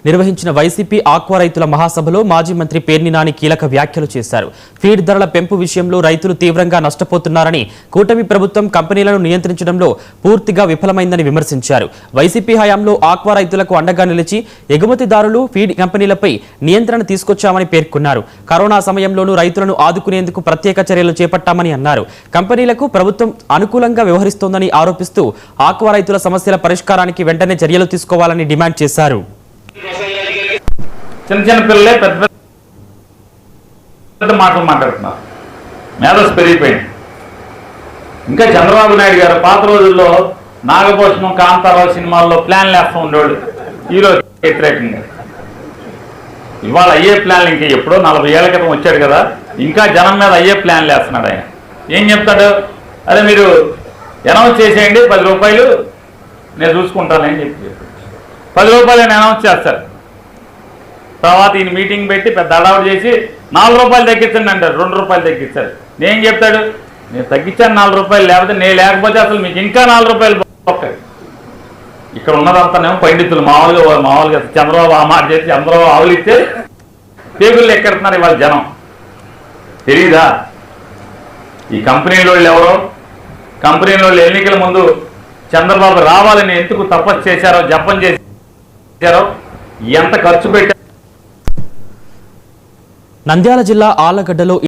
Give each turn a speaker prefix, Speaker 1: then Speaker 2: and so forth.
Speaker 1: నిర్వహించిన YCP aqua రైతుల మహాసభలో మాజీ మంత్రి పేర్ని నాని కీలక వ్యాఖ్యలు చేశారు. ఫీడ్ ధరల పెంపు విషయంలో రైతులు తీవ్రంగా నష్టపోతున్నారని, కూటమి ప్రభుత్వం కంపెనీలను నియంత్రించడంలో పూర్తిగా విఫలమైందని విమర్శించారు. వైసీపీ హయాంలో ఆక్వా రైతులకు అండగా నిలిచి ఎగుమతిదారులు, ఫీడ్ కంపెనీలపై నియంత్రణ తీసుకొచ్చామని పేర్కొన్నారు. కరోనా సమయంలోనూ రైతులను ఆదుకునేందుకు ప్రత్యేక చర్యలు చేపట్టామని అన్నారు. కంపెనీలకు ప్రభుత్వం అనుకూలంగా వ్యవహరిస్తోందని ఆరోపిస్తూ ఆక్వా రైతుల సమస్యల పరిష్కారానికి వెంటనే చర్యలు తీసుకోవాలని డిమాండ్ చేశారు.
Speaker 2: చిన్న చిన్న పిల్లలే పెద్ద పెద్ద మాటలు మాట్లాడుతున్నారు. మేధస్సు పెరిగిపోయింది. ఇంకా చంద్రబాబు నాయుడు గారు పాత రోజుల్లో నాగభూషణం, కాంతారావు సినిమాల్లో ప్లాన్లు వేస్తూ ఉండేవాడు. ఈరోజు వ్యతిరేకంగా ఇవాళ అయ్యే ప్లాన్లు ఇంకా ఎప్పుడో 40 ఏళ్ల క్రితం వచ్చాడు కదా, ఇంకా జనం మీద అయ్యే ప్లాన్లు వేస్తున్నాడు. ఆయన ఏం చెప్తాడు? అరే మీరు అనౌన్స్ చేసేయండి, 10 రూపాయలు నేను చూసుకుంటానని చెప్పి 10 రూపాయలు అనౌన్స్ చేస్తారు. తర్వాత ఈయన మీటింగ్ పెట్టి పెద్ద అడవుడు చేసి 4 రూపాయలు తగ్గించండి అంటారు, 2 రూపాయలు తగ్గించారు. నేను చెప్తాడు, నేను తగ్గించాను 4 రూపాయలు, లేకపోతే అసలు మీకు ఇంకా 4 రూపాయలు ఒక్క. ఇక్కడ ఉన్నదంతానేమో పండితులు మామూలుగా చంద్రబాబు ఆ మాట చేసి చంద్రబాబు ఆవులు ఇస్తే పేగుళ్ళు ఎక్కడుతున్నారు ఇవాళ జనం. తెలీదా? ఈ కంపెనీల వాళ్ళు ఎవరో, కంపెనీల వాళ్ళు ఎన్నికల ముందు చంద్రబాబు రావాలని ఎందుకు తపస్సు చేశారో, జపం చేశారో, ఎంత ఖర్చు పెట్టారో.
Speaker 1: నంద్యాల జిల్లా ఆళ్లగడ్డలో